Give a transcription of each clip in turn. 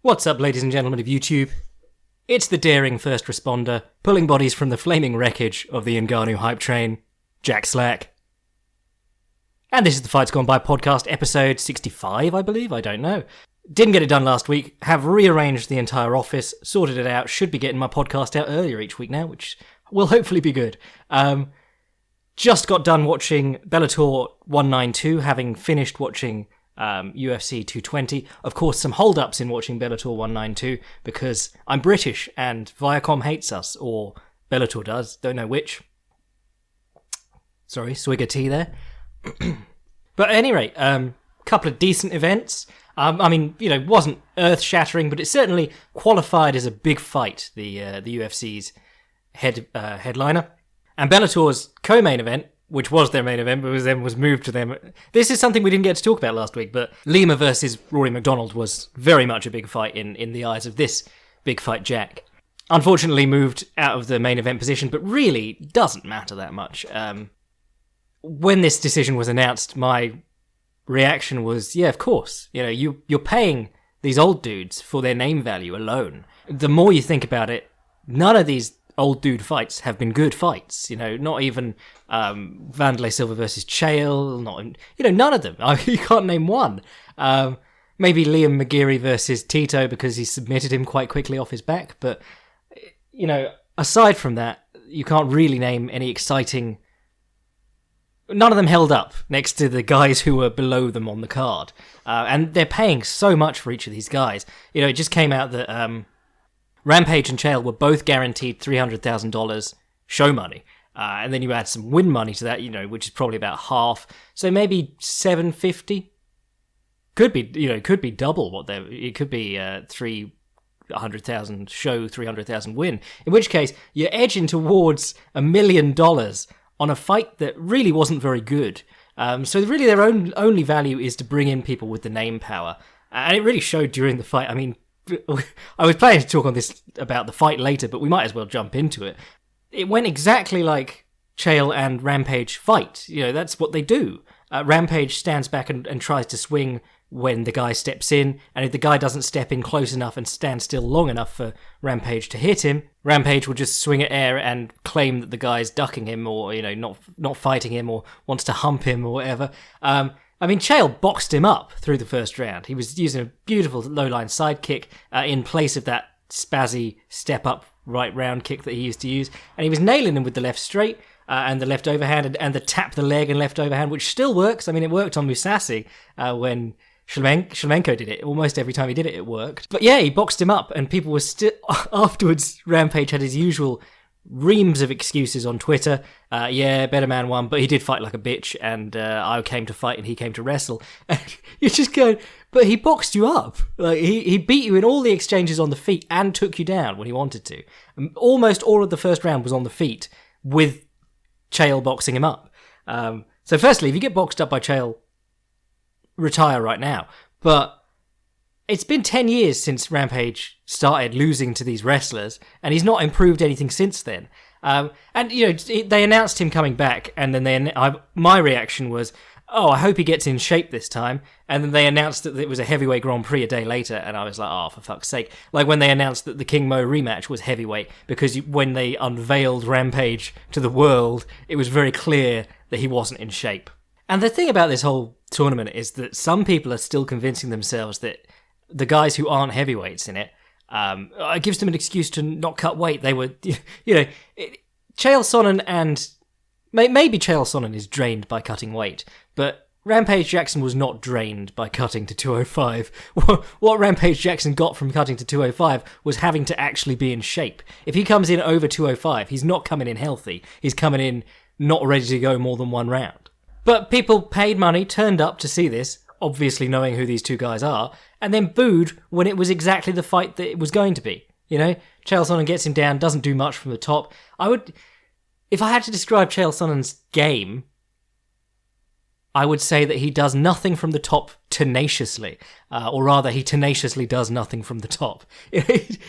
What's up, ladies and gentlemen of YouTube? It's the daring first responder, pulling bodies from the flaming wreckage of the Ngannou hype train, Jack Slack. And this is the Fights Gone By podcast, episode 65, I believe, I don't know. Didn't get it done last week, have rearranged the entire office, sorted it out, should be getting my podcast out earlier each week now, which will hopefully be good. Just got done watching Bellator 192, having finished watching UFC 220. Of course, some hold-ups in watching Bellator 192 because I'm British and Viacom hates us, or Bellator does, don't know which. Sorry, swig of tea there. But at any rate, couple of decent events. Wasn't earth-shattering, but it certainly qualified as a big fight, the UFC's headliner. And Bellator's co-main event, which was their main event, but was moved to them. This is something we didn't get to talk about last week, but Lima versus Rory Macdonald was very much a big fight in the eyes of this big fight Jack. Unfortunately moved out of the main event position, but really doesn't matter that much. When this decision was announced, my reaction was, yeah, of course. You know, you're paying these old dudes for their name value alone. The more you think about it, none of these old dude fights have been good fights, not even Vanderlei Silva versus Chael, none of them. You can't name one. Maybe Liam McGeary versus Tito because he submitted him quite quickly off his back, but, aside from that, you can't really name any exciting... None of them held up next to the guys who were below them on the card. And they're paying so much for each of these guys. It just came out that... Rampage and Chael were both guaranteed $300,000 show money. And then you add some win money to that, which is probably about half. So maybe $750. Could be double what it could be 300,000 show, 300,000 win. In which case, you're edging towards $1 million on a fight that really wasn't very good. So really their only value is to bring in people with the name power. And it really showed during the fight. I mean, I was planning to talk about the fight later, but we might as well jump into it. It went exactly like Chael and Rampage fight. That's what they do. Rampage stands back and tries to swing when the guy steps in, and if the guy doesn't step in close enough and stand still long enough for Rampage to hit him, Rampage will just swing at air and claim that the guy's ducking him or, not fighting him or wants to hump him or whatever. Chael boxed him up through the first round. He was using a beautiful low-line side kick in place of that spazzy step-up right round kick that he used to use. And he was nailing him with the left straight and the left overhand and the tap the leg and left overhand, which still works. It worked on Mousasi when Shlemenko did it. Almost every time he did it, it worked. But yeah, he boxed him up and people were still... Afterwards, Rampage had his usual... reams of excuses on Twitter. Better man won, but he did fight like a bitch, and I came to fight and he came to wrestle. And you're just going, but he boxed you up. Like he beat you in all the exchanges on the feet and took you down when he wanted to. Almost all of the first round was on the feet with Chael boxing him up. So firstly, if you get boxed up by Chael, retire right now. But it's been 10 years since Rampage started losing to these wrestlers, and he's not improved anything since then. They announced him coming back, and then my reaction was, I hope he gets in shape this time. And then they announced that it was a heavyweight Grand Prix a day later, and I was like, for fuck's sake. Like when they announced that the King Mo rematch was heavyweight, because when they unveiled Rampage to the world, it was very clear that he wasn't in shape. And the thing about this whole tournament is that some people are still convincing themselves that the guys who aren't heavyweights in it, it gives them an excuse to not cut weight. They were, Chael Sonnen and... Maybe Chael Sonnen is drained by cutting weight, but Rampage Jackson was not drained by cutting to 205. What Rampage Jackson got from cutting to 205 was having to actually be in shape. If he comes in over 205, he's not coming in healthy. He's coming in not ready to go more than one round. But people paid money, turned up to see this, obviously knowing who these two guys are, and then booed when it was exactly the fight that it was going to be. Chael Sonnen gets him down, doesn't do much from the top. If I had to describe Chael Sonnen's game, I would say that he does nothing from the top tenaciously, or rather, he tenaciously does nothing from the top.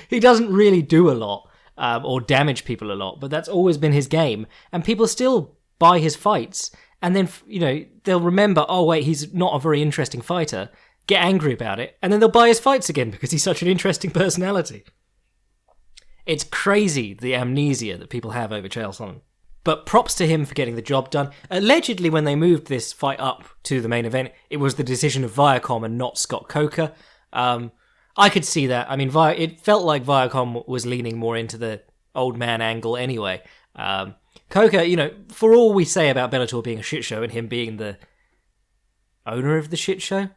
He doesn't really do a lot, or damage people a lot, but that's always been his game, and people still buy his fights, and then, they'll remember, oh wait, he's not a very interesting fighter, get angry about it, and then they'll buy his fights again because he's such an interesting personality. It's crazy, the amnesia that people have over Chael Sonnen. But props to him for getting the job done. Allegedly, when they moved this fight up to the main event, it was the decision of Viacom and not Scott Coker. I could see that. I mean, it felt like Viacom was leaning more into the old man angle anyway. Coker, for all we say about Bellator being a shit show and him being the owner of the shit show?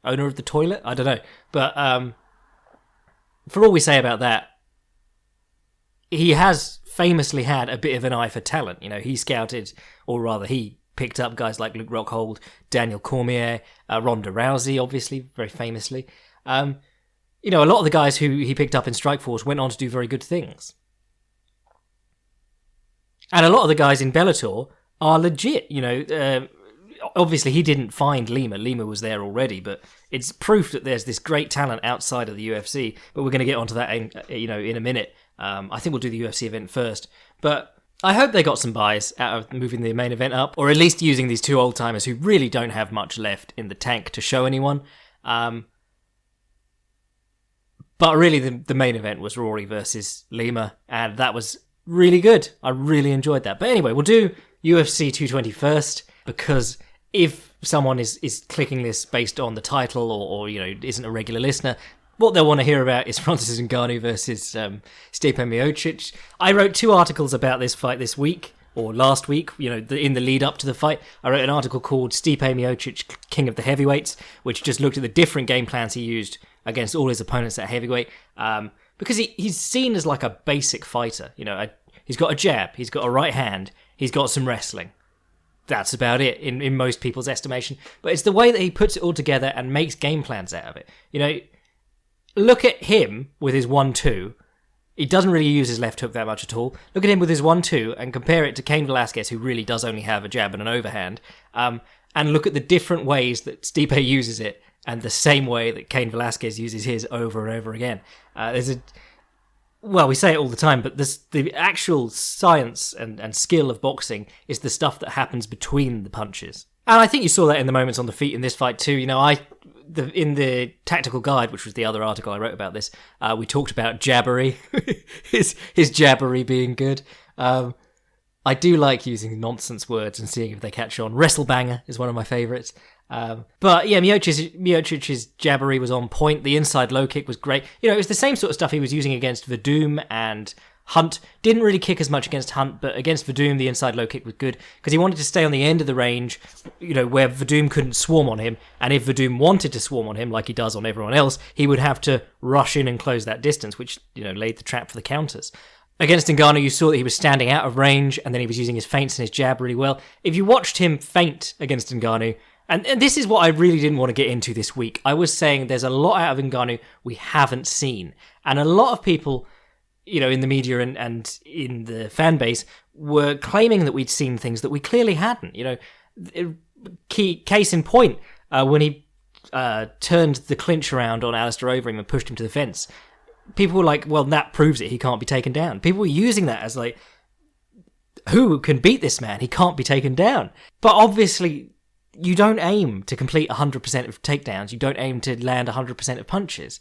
Owner of the toilet? I don't know. But for all we say about that, he has famously had a bit of an eye for talent. He scouted, or rather he picked up guys like Luke Rockhold, Daniel Cormier, Ronda Rousey, obviously, very famously. A lot of the guys who he picked up in Strikeforce went on to do very good things. And a lot of the guys in Bellator are legit. Obviously he didn't find Lima. Lima was there already, but it's proof that there's this great talent outside of the UFC. But we're going to get onto that in a minute. I think we'll do the UFC event first. But I hope they got some buys out of moving the main event up, or at least using these two old-timers who really don't have much left in the tank to show anyone. But really, the main event was Rory versus Lima, and that was really good. I really enjoyed that. But anyway, we'll do UFC 220 first, because if someone is clicking this based on the title or isn't a regular listener, what they'll want to hear about is Francis Ngannou versus Stipe Miocic. I wrote 2 articles about this fight this week, or last week, in the lead up to the fight. I wrote an article called Stipe Miocic, King of the Heavyweights, which just looked at the different game plans he used against all his opponents at heavyweight, because he's seen as like a basic fighter. He's got a jab, he's got a right hand, he's got some wrestling. That's about it in most people's estimation. But it's the way that he puts it all together and makes game plans out of it. Look at him with his 1-2. He doesn't really use his left hook that much at all. Look at him with his 1-2 and compare it to Cain Velasquez, who really does only have a jab and an overhand. And look at the different ways that Stipe uses it, and the same way that Cain Velasquez uses his over and over again. We say it all the time, but the actual science and skill of boxing is the stuff that happens between the punches. And I think you saw that in the moments on the feet in this fight too. In the tactical guide, which was the other article I wrote about this, we talked about jabbery, his jabbery being good. I do like using nonsense words and seeing if they catch on. Wrestlebanger is one of my favourites. But yeah, Miocic's jabbery was on point. The inside low kick was great. It was the same sort of stuff he was using against Verdum and Hunt. Didn't really kick as much against Hunt, but against Verdum, the inside low kick was good because he wanted to stay on the end of the range, where Verdum couldn't swarm on him. And if Verdum wanted to swarm on him, like he does on everyone else, he would have to rush in and close that distance, which, laid the trap for the counters. Against Ngannou, you saw that he was standing out of range, and then he was using his feints and his jab really well. If you watched him feint against Ngannou, and this is what I really didn't want to get into this week, I was saying there's a lot out of Ngannou we haven't seen. And a lot of people, in the media and in the fan base, were claiming that we'd seen things that we clearly hadn't. Case in point, when he turned the clinch around on Alistair Overeem and pushed him to the fence, people were like, well, that proves it, he can't be taken down. People were using that as like, who can beat this man? He can't be taken down. But obviously, you don't aim to complete 100% of takedowns. You don't aim to land 100% of punches.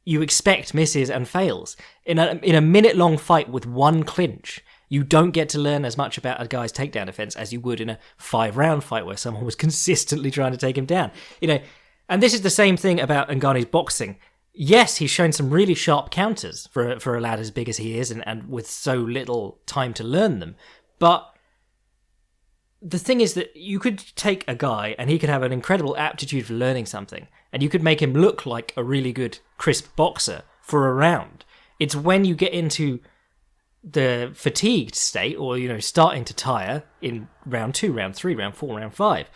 You expect misses and fails. In a minute-long fight with one clinch, you don't get to learn as much about a guy's takedown defense as you would in a 5-round fight where someone was consistently trying to take him down. And this is the same thing about Ngannou's boxing. Yes, he's shown some really sharp counters for a lad as big as he is and with so little time to learn them. But the thing is that you could take a guy and he could have an incredible aptitude for learning something, and you could make him look like a really good, crisp boxer for a round. It's when you get into the fatigued state or, starting to tire in round 2, round 3, round 4, round 5,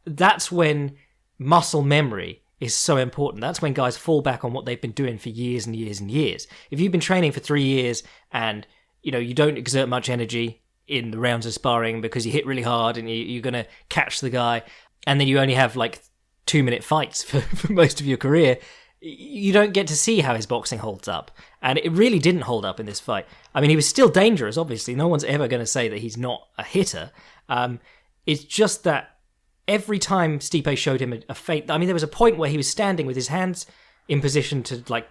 that's when muscle memory is so important. That's when guys fall back on what they've been doing for years and years and years. If you've been training for 3 years and, you don't exert much energy in the rounds of sparring because you hit really hard and you're going to catch the guy, and then you only have like 2-minute fights for most of your career, you don't get to see how his boxing holds up. And it really didn't hold up in this fight. I mean, he was still dangerous, obviously. No one's ever going to say that he's not a hitter. It's just that every time Stipe showed him a feint, I mean, there was a point where he was standing with his hands in position to, like,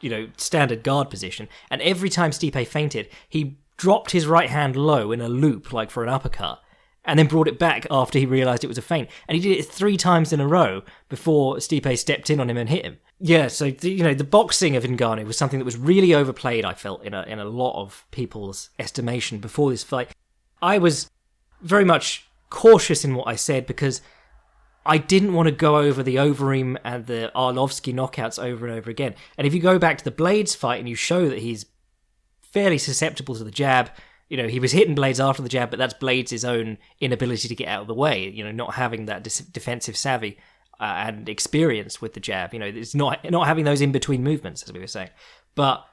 you know, standard guard position, and every time Stipe feinted, he dropped his right hand low in a loop, like for an uppercut, and then brought it back after he realised it was a feint. And he did it 3 times in a row before Stipe stepped in on him and hit him. Yeah, so, the boxing of Ngannou was something that was really overplayed, I felt, in a lot of people's estimation before this fight. I was very much cautious in what I said because I didn't want to go over the Overeem and the Arlovsky knockouts over and over again. And if you go back to the Blades fight and you show that he's fairly susceptible to the jab, he was hitting Blades after the jab, but that's Blades' own inability to get out of the way, not having that defensive savvy and experience with the jab. It's not having those in-between movements, as we were saying. But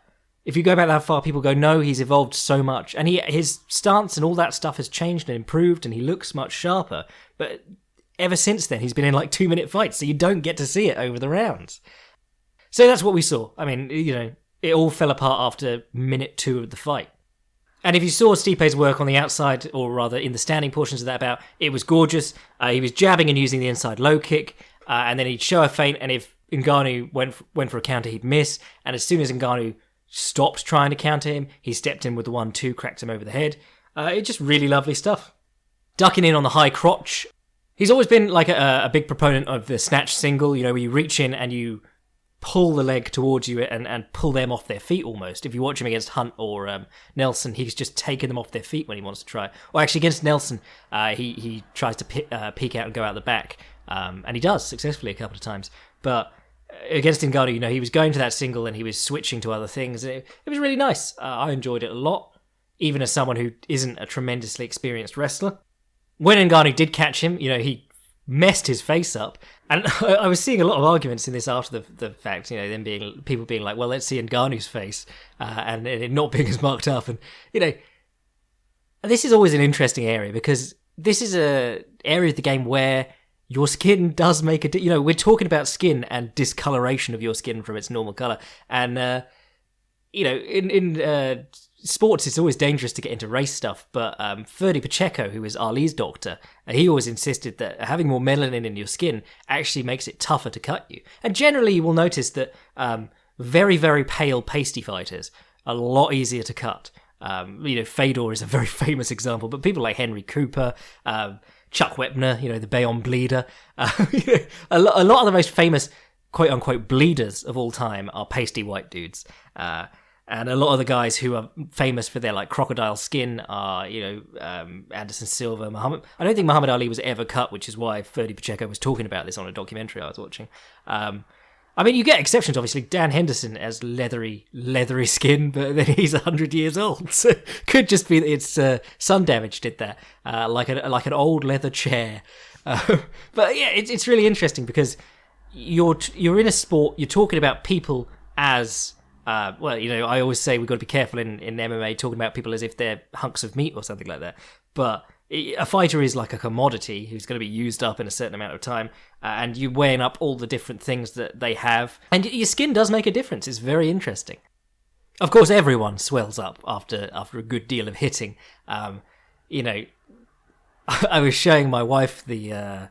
if you go back that far, people go, no, he's evolved so much. And his stance and all that stuff has changed and improved, and he looks much sharper. But ever since then, he's been in like 2-minute fights, so you don't get to see it over the rounds. So that's what we saw. I mean, it all fell apart after minute 2 of the fight. And if you saw Stipe's work on the outside, or rather in the standing portions of that bout, it was gorgeous. He was jabbing and using the inside low kick, and then he'd show a feint, and if Ngannou went for a counter, he'd miss. And as soon as Ngannou stopped trying to counter him, he stepped in with the 1-2, cracked him over the head. It's just really lovely stuff. Ducking in on the high crotch. He's always been like a big proponent of the snatch single, where you reach in and you pull the leg towards you and pull them off their feet almost. If you watch him against Hunt or Nelson, he's just taking them off their feet when he wants to try. Or actually against Nelson, he tries to peek out and go out the back, and he does successfully a couple of times. But against Ngannou, he was going to that single and he was switching to other things. It was really nice. I enjoyed it a lot, even as someone who isn't a tremendously experienced wrestler. When Ngannou did catch him, he messed his face up. And I was seeing a lot of arguments in this after the fact, people being like, well, let's see Ngannou's face, and it not being as marked up. And, this is always an interesting area because this is a area of the game where your skin does make a we're talking about skin and discoloration of your skin from its normal colour. And, in sports, it's always dangerous to get into race stuff, but Ferdy Pacheco, who is Ali's doctor, he always insisted that having more melanin in your skin actually makes it tougher to cut you. And generally, you will notice that very, very pale, pasty fighters are a lot easier to cut. Fedor is a very famous example, but people like Henry Cooper, Chuck Wepner, the Bayonne Bleeder, a lot of the most famous quote-unquote bleeders of all time are pasty white dudes. And a lot of the guys who are famous for their like crocodile skin are, Anderson Silva, Muhammad. I don't think Muhammad Ali was ever cut, which is why Ferdy Pacheco was talking about this on a documentary I was watching. You get exceptions, obviously. Dan Henderson has leathery skin, but then he's 100 years old. So it could just be that it's sun damage did that, like an old leather chair. But yeah, it's really interesting because you're in a sport. You're talking about people as I always say we've got to be careful in MMA talking about people as if they're hunks of meat or something like that. But a fighter is like a commodity who's going to be used up in a certain amount of time, and you're weighing up all the different things that they have. And your skin does make a difference. It's very interesting. Of course, everyone swells up after a good deal of hitting. I was showing my wife the,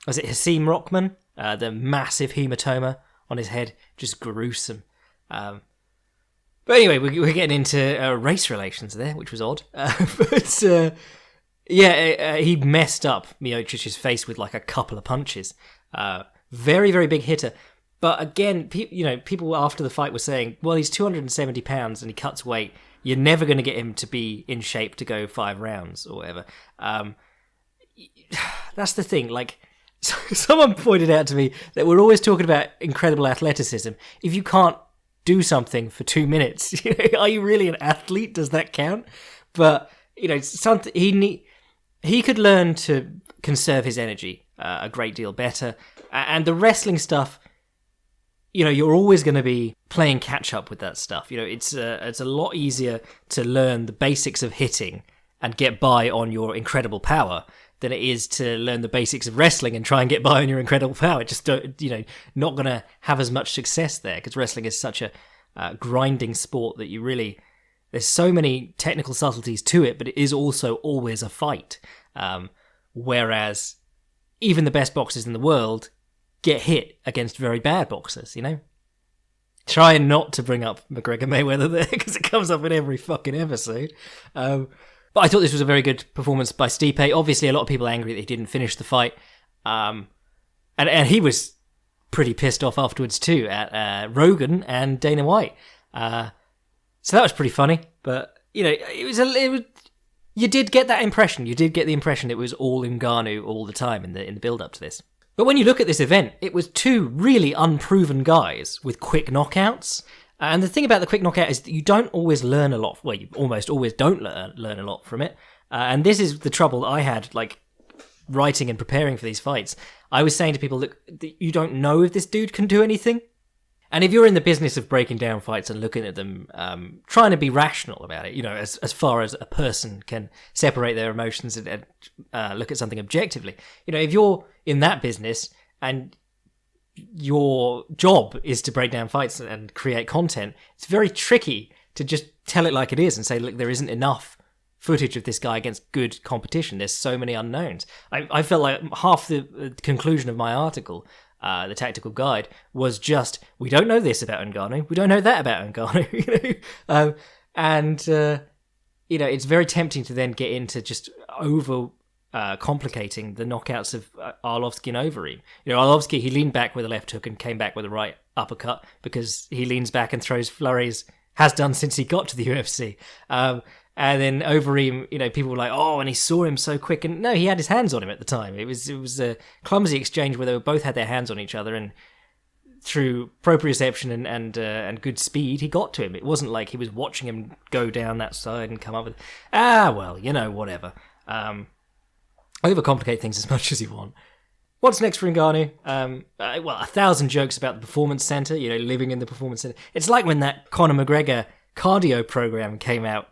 was it Hasim Rockman? The massive hematoma on his head, just gruesome. But anyway, we're getting into race relations there, which was odd. He messed up Miocic's face with like a couple of punches. Very, very big hitter. But again, people after the fight were saying, well, he's 270 pounds and he cuts weight. You're never going to get him to be in shape to go 5 rounds or whatever. That's the thing. Like, someone pointed out to me that we're always talking about incredible athleticism. If you can't do something for 2 minutes, are you really an athlete? Does that count? But something he could learn to conserve his energy a great deal better. And the wrestling stuff, you're always going to be playing catch up with that stuff. It's a lot easier to learn the basics of hitting and get by on your incredible power than it is to learn the basics of wrestling and try and get by on your incredible power. It just not going to have as much success there because wrestling is such a grinding sport that there's so many technical subtleties to it, but it is also always a fight. Whereas even the best boxers in the world get hit against very bad boxers, you know? Trying not to bring up McGregor Mayweather there because it comes up in every fucking episode. But I thought this was a very good performance by Stipe. Obviously, a lot of people are angry that he didn't finish the fight. And he was pretty pissed off afterwards too at Rogan and Dana White. So that was pretty funny. But, you know, you did get that impression. You did get the impression it was all Ngannou all the time in the build-up to this. But when you look at this event, it was two really unproven guys with quick knockouts. And the thing about the quick knockout is that you don't always learn a lot. Well, you almost always don't learn a lot from it. And this is the trouble that I had, like, writing and preparing for these fights. I was saying to people, look, you don't know if this dude can do anything. And if you're in the business of breaking down fights and looking at them, trying to be rational about it, you know, as far as a person can separate their emotions and look at something objectively, you know, if you're in that business and your job is to break down fights and create content, it's very tricky to just tell it like it is and say, look, there isn't enough footage of this guy against good competition. There's so many unknowns. I felt like half the conclusion of my article, the tactical guide, was just, we don't know this about Ngannou, we don't know that about Ngannou, you know? You know, it's very tempting to then get into just over complicating the knockouts of Arlovsky and Overeem. You know, Arlovsky, he leaned back with a left hook and came back with a right uppercut because he leans back and throws flurries, has done since he got to the UFC. And then Overeem, you know, people were like, oh, and he saw him so quick. And no, he had his hands on him at the time. It was a clumsy exchange where they both had their hands on each other, and through proprioception and good speed, he got to him. It wasn't like he was watching him go down that side and come up with, well, you know, whatever. Overcomplicate things as much as you want. What's next for Ngannou? Well, 1,000 jokes about the Performance Center, you know, living in the Performance Center. It's like when that Conor McGregor cardio program came out,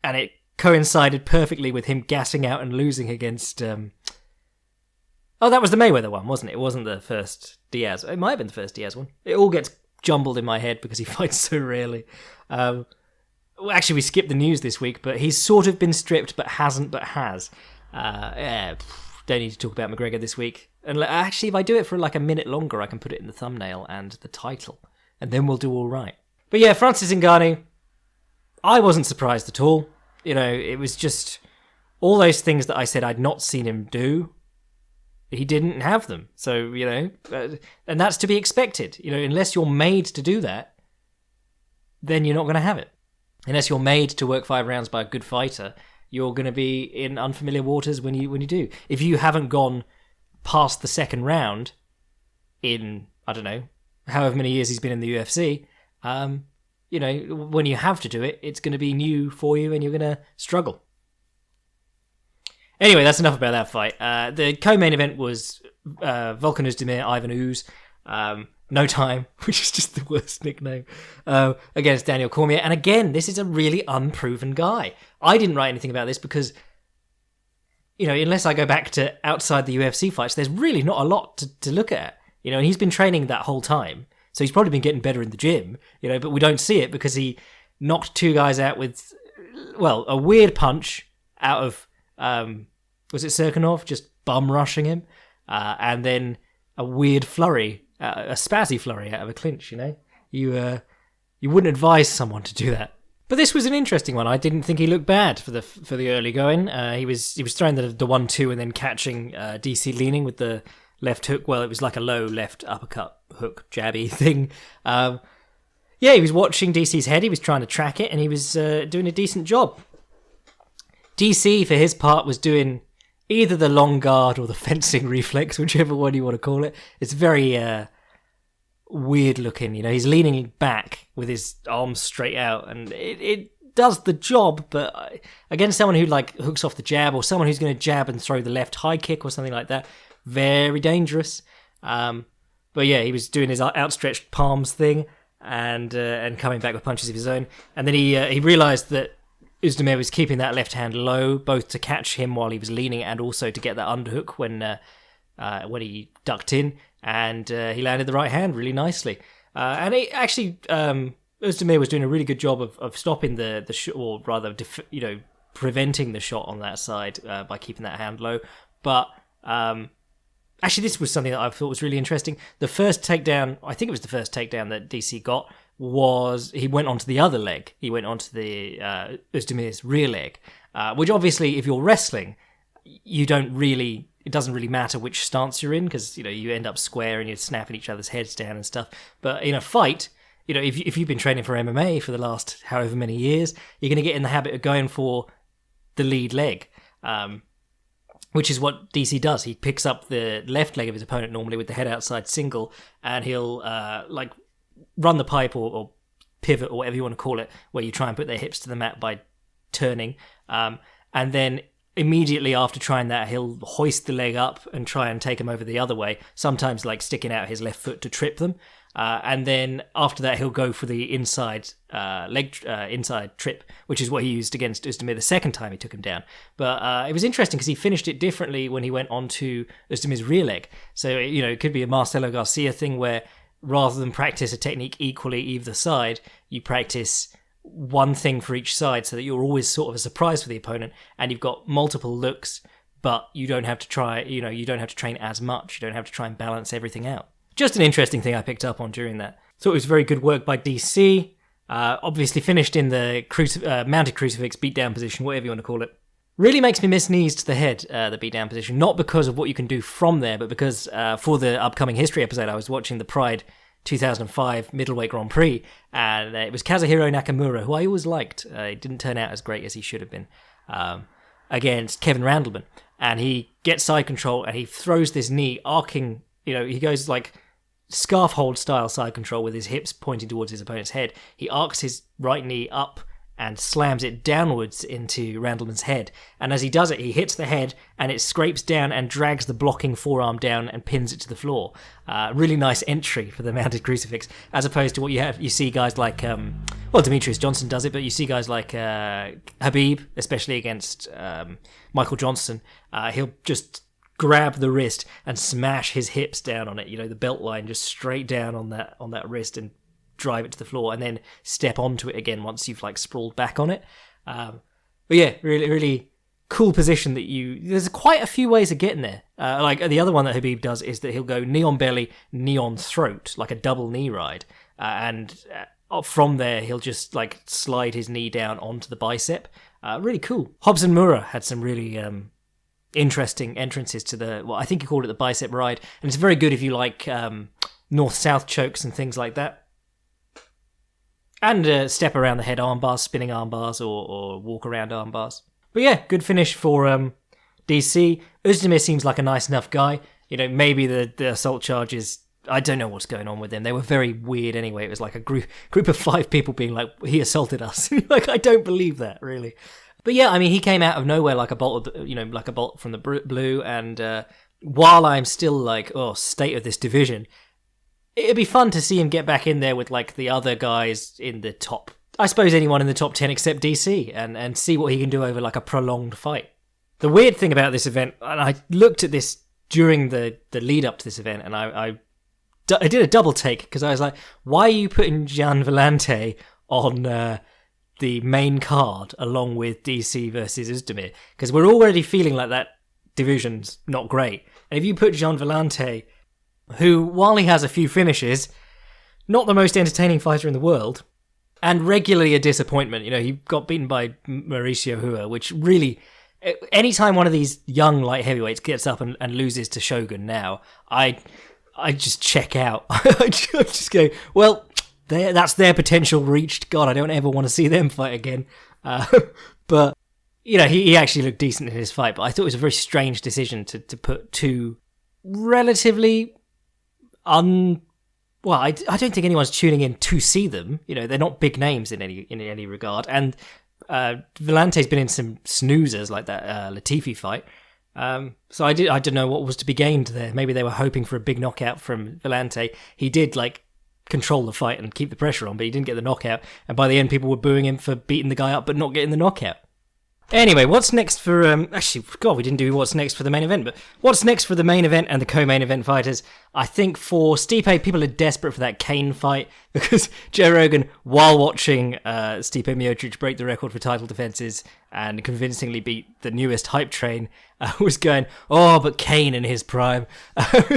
and it coincided perfectly with him gassing out and losing against... that was the Mayweather one, wasn't it? It wasn't the first Diaz. It might have been the first Diaz one. It all gets jumbled in my head because he fights so rarely. Well, actually, we skipped the news this week, but he's sort of been stripped, but hasn't, but has. Don't need to talk about McGregor this week. And actually, if I do it for like a minute longer, I can put it in the thumbnail and the title, and then we'll do all right. But yeah, Francis Ngannou, I wasn't surprised at all. You know, it was just all those things that I said I'd not seen him do. He didn't have them. So, you know, and that's to be expected. You know, unless you're made to do that, then you're not going to have it. Unless you're made to work 5 rounds by a good fighter, you're going to be in unfamiliar waters when you do. If you haven't gone past the second round in, I don't know, however many years he's been in the UFC, you know, when you have to do it, it's going to be new for you and you're going to struggle. Anyway, that's enough about that fight. The co-main event was Volkan Ozdemir, Ivan Ooze, No Time, which is just the worst nickname, against Daniel Cormier. And again, this is a really unproven guy. I didn't write anything about this because, you know, unless I go back to outside the UFC fights, there's really not a lot to look at. You know, and he's been training that whole time. So he's probably been getting better in the gym, you know, but we don't see it because he knocked 2 guys out with, well, a weird punch out of, was it Serkinov just bum rushing him? And then a weird flurry, a spazzy flurry out of a clinch, you know? You wouldn't advise someone to do that. But this was an interesting one. I didn't think he looked bad for the early going. He was throwing the 1-2 and then catching DC leaning with the left hook. Well, it was like a low left uppercut hook jabby thing. He was watching DC's head. He was trying to track it, and he was doing a decent job. DC, for his part, was doing either the long guard or the fencing reflex, whichever one you want to call it. It's very weird looking. You know, he's leaning back with his arms straight out, and it does the job, but against someone who like hooks off the jab, or someone who's going to jab and throw the left high kick or something like that, very dangerous. But yeah, he was doing his outstretched palms thing and coming back with punches of his own. And then he realised that Ozdemir was keeping that left hand low, both to catch him while he was leaning and also to get that underhook when he ducked in. And he landed the right hand really nicely. And it actually, Ozdemir was doing a really good job of stopping the shot, or rather, preventing the shot on that side by keeping that hand low. But Actually, this was something that I thought was really interesting. The first takedown, I think it was the first takedown that DC got, was he went onto the other leg. He went onto the Özdemir's rear leg, which obviously, if you're wrestling, it doesn't really matter which stance you're in, because you end up square and you're snapping each other's heads down and stuff. But in a fight, if you've been training for MMA for the last however many years, you're going to get in the habit of going for the lead leg. Which is what DC does. He picks up the left leg of his opponent normally with the head outside single, and he'll run the pipe or pivot or whatever you want to call it, where you try and put their hips to the mat by turning. And then immediately after trying that, he'll hoist the leg up and try and take them over the other way, sometimes sticking out his left foot to trip them. And then after that, he'll go for the inside inside trip, which is what he used against Özdemir the second time he took him down. But it was interesting because he finished it differently when he went on to Özdemir's rear leg. So, it could be a Marcelo Garcia thing where rather than practice a technique equally either side, you practice one thing for each side so that you're always sort of a surprise for the opponent and you've got multiple looks, but you don't have to try, you don't have to train as much. You don't have to try and balance everything out. Just an interesting thing I picked up on during that. So it was very good work by DC. Obviously finished in the mounted crucifix beatdown position, whatever you want to call it. Really makes me miss knees to the head, the beatdown position. Not because of what you can do from there, but because for the upcoming history episode, I was watching the Pride 2005 Middleweight Grand Prix, and it was Kazuhiro Nakamura, who I always liked. He didn't turn out as great as he should have been, against Kevin Randleman. And he gets side control, and he throws this knee arcing, he goes scarf hold style side control with his hips pointing towards his opponent's head. He arcs his right knee up and slams it downwards into Randleman's head. And as he does it, he hits the head and it scrapes down and drags the blocking forearm down and pins it to the floor. Really nice entry for the mounted crucifix, as opposed to what you see guys like, Demetrius Johnson does it, but you see guys like Habib, especially against Michael Johnson. He'll just grab the wrist and smash his hips down on it, the belt line just straight down on that wrist and drive it to the floor and then step onto it again once you've sprawled back on it. But yeah, really, really cool position that there's quite a few ways of getting there. The other one that Habib does is that he'll go knee on belly, knee on throat, like a double knee ride. And from there, he'll just slide his knee down onto the bicep. Really cool. Hobson Mura had some really interesting entrances to I think he called it the bicep ride, and it's very good if you like north-south chokes and things like that, and step around the head armbars, spinning armbars, or walk around armbars. But yeah, good finish for DC. Özdemir seems like a nice enough guy. Maybe the assault charges, I don't know what's going on with them. They were very weird anyway. It was like a group of 5 people being like, he assaulted us. I don't believe that, really. But yeah, I mean, he came out of nowhere like a bolt, like a bolt from the blue. And while I'm still state of this division, it'd be fun to see him get back in there with the other guys in the top. I suppose anyone in the top 10 except DC, and see what he can do over a prolonged fight. The weird thing about this event, and I looked at this during the lead up to this event, and I did a double take because I was like, why are you putting Gian Vellante on the main card along with DC versus Özdemir? Because we're already feeling like that division's not great. And if you put Gian Vellante, who, while he has a few finishes, not the most entertaining fighter in the world, and regularly a disappointment. He got beaten by Mauricio Hua, which really, anytime one of these young light heavyweights gets up and loses to Shogun now, I just check out. I just go, well, that's their potential reached. God, I don't ever want to see them fight again. But, he actually looked decent in his fight, but I thought it was a very strange decision to put two relatively I don't think anyone's tuning in to see them. They're not big names in any regard. And Vellante's been in some snoozers like that Latifi fight. So I don't know what was to be gained there. Maybe they were hoping for a big knockout from Vellante. He did control the fight and keep the pressure on, but he didn't get the knockout. And by the end, people were booing him for beating the guy up but not getting the knockout. Anyway, what's next for... we didn't do what's next for the main event, but what's next for the main event and the co-main event fighters? I think for Stipe, people are desperate for that Kane fight because Joe Rogan, while watching Stipe Miocic break the record for title defenses and convincingly beat the newest hype train, was going, oh, but Kane in his prime.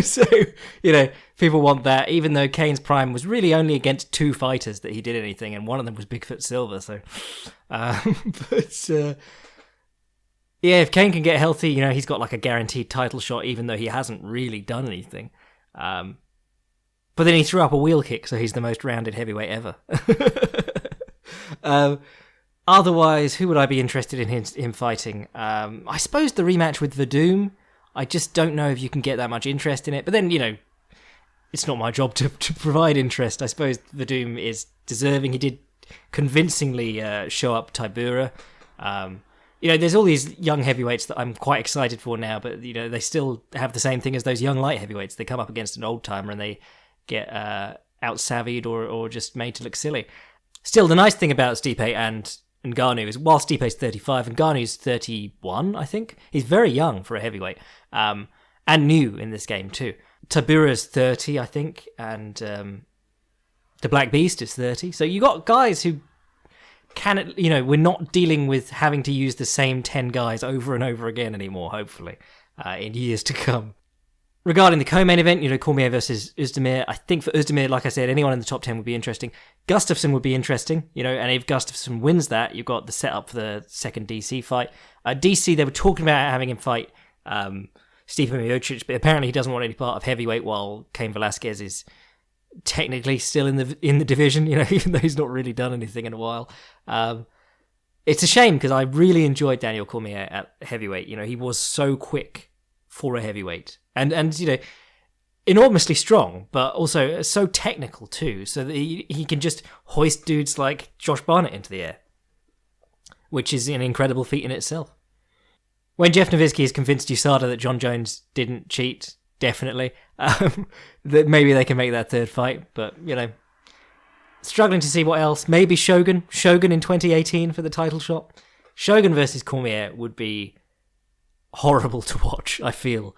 So, people want that, even though Kane's prime was really only against 2 fighters that he did anything, and one of them was Bigfoot Silva. So, if Kane can get healthy, he's got like a guaranteed title shot, even though he hasn't really done anything. But then he threw up a wheel kick, so he's the most rounded heavyweight ever. Otherwise, who would I be interested in him fighting? I suppose the rematch with Verdum. I just don't know if you can get that much interest in it. But then, it's not my job to provide interest. I suppose Verdum is deserving. He did convincingly show up Tybura. There's all these young heavyweights that I'm quite excited for now, but, they still have the same thing as those young light heavyweights. They come up against an old-timer and they get out-savvied or just made to look silly. Still, the nice thing about Stipe and Ngannou is, while Stipe's 35 and Ngannou's 31, I think, he's very young for a heavyweight, and new in this game too. Tybura's 30, I think, and the Black Beast is 30. So you got guys who can, we're not dealing with having to use the same 10 guys over and over again anymore, hopefully, in years to come. Regarding the co-main event, Cormier versus Özdemir, I think for Özdemir, like I said, anyone in the top 10 would be interesting. Gustafsson would be interesting, and if Gustafsson wins that, you've got the setup for the second DC fight. DC, they were talking about having him fight Stipe Miocic, but apparently he doesn't want any part of heavyweight, while Cain Velasquez is technically still in the division, even though he's not really done anything in a while. It's a shame, because I really enjoyed Daniel Cormier at heavyweight. He was so quick for a heavyweight. And enormously strong, but also so technical too, so that he can just hoist dudes like Josh Barnett into the air, which is an incredible feat in itself. When Jeff Nowitzki has convinced USADA that John Jones didn't cheat, definitely, that maybe they can make that third fight, but, struggling to see what else. Maybe Shogun in 2018 for the title shot. Shogun versus Cormier would be horrible to watch, I feel.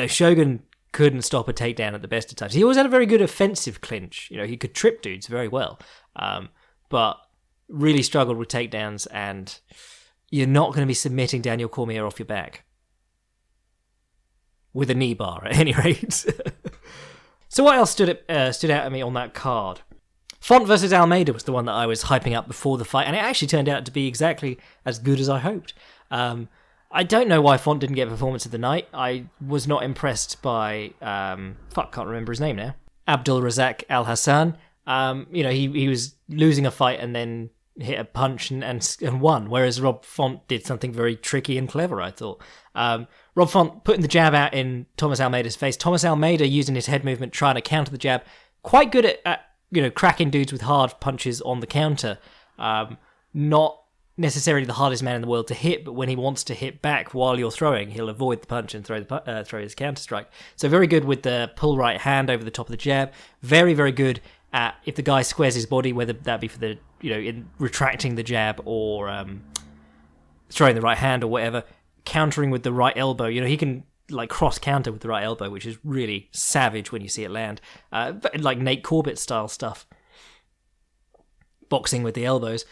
Shogun couldn't stop a takedown at the best of times. He always had a very good offensive clinch. He could trip dudes very well, but really struggled with takedowns, and you're not going to be submitting Daniel Cormier off your back. With a knee bar, at any rate. So what else stood out at me on that card? Font versus Almeida was the one that I was hyping up before the fight, and it actually turned out to be exactly as good as I hoped. I don't know why Font didn't get performance of the night. I was not impressed by, can't remember his name now, Abdul Razak Al Hassan. He was losing a fight and then hit a punch and won, whereas Rob Font did something very tricky and clever, I thought. Rob Font putting the jab out in Thomas Almeida's face. Thomas Almeida using his head movement, trying to counter the jab. Quite good at cracking dudes with hard punches on the counter. Not necessarily the hardest man in the world to hit, but when he wants to hit back while you're throwing, he'll avoid the punch and throw his counter strike. So very good with the pull right hand over the top of the jab. Very, very good at, if the guy squares his body, whether that be for the in retracting the jab or throwing the right hand or whatever, countering with the right elbow. He can cross counter with the right elbow, which is really savage when you see it land. Like Nate Corbett style stuff, boxing with the elbows.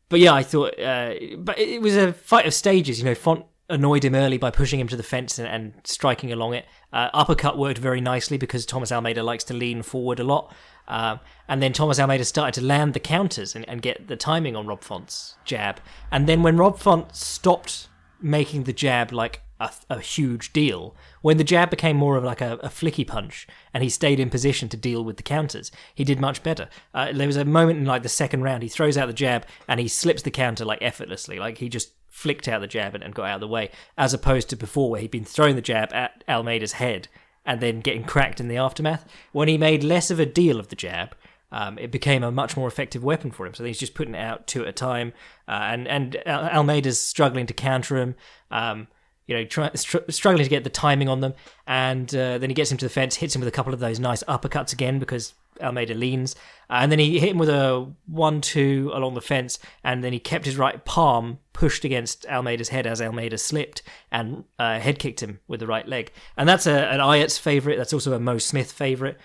But yeah, I thought, but it was a fight of stages. Font annoyed him early by pushing him to the fence and striking along it. Uppercut worked very nicely because Thomas Almeida likes to lean forward a lot. And then Thomas Almeida started to land the counters and get the timing on Rob Font's jab. And then when Rob Font stopped making the jab like a huge deal, when the jab became more of like a flicky punch and he stayed in position to deal with the counters, he did much better. There was a moment in the second round, he throws out the jab and he slips the counter effortlessly, he just flicked out the jab and got out of the way, as opposed to before where he'd been throwing the jab at Almeida's head and then getting cracked in the aftermath. When he made less of a deal of the jab, it became a much more effective weapon for him. So he's just putting it out 2 at a time, and Almeida's struggling to counter him, struggling to get the timing on them, and then he gets him to the fence, hits him with a couple of those nice uppercuts again because Almeida leans, and then he hit him with a 1-2 along the fence, and then he kept his right palm pushed against Almeida's head as Almeida slipped and head kicked him with the right leg. And that's an Ayat's favourite. That's also a Mo Smith favourite.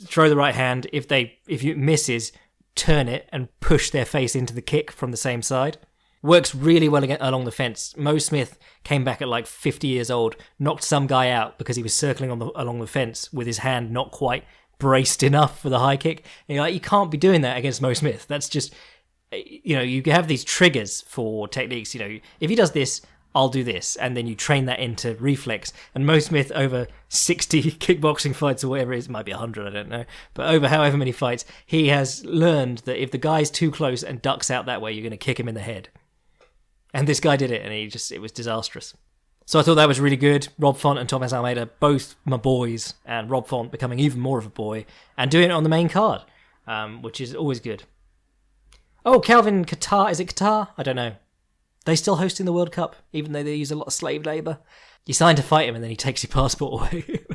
Throw the right hand. If it misses, turn it and push their face into the kick from the same side. Works really well along the fence. Mo Smith came back at like 50 years old, knocked some guy out because he was circling along the fence with his hand not quite braced enough for the high kick. And you're like, you can't be doing that against Mo Smith. That's just, you have these triggers for techniques. If he does this, I'll do this, and then you train that into reflex. And Mo Smith, over 60 kickboxing fights or whatever it is, it might be 100, I don't know, but over however many fights, he has learned that if the guy's too close and ducks out that way, you're going to kick him in the head. And this guy did it, and it was disastrous. So I thought that was really good. Rob Font and Thomas Almeida, both my boys, and Rob Font becoming even more of a boy, and doing it on the main card, which is always good. Oh, Calvin Qatar, is it Qatar? I don't know. They still hosting the World Cup, even though they use a lot of slave labour. You sign to fight him, and then he takes your passport away.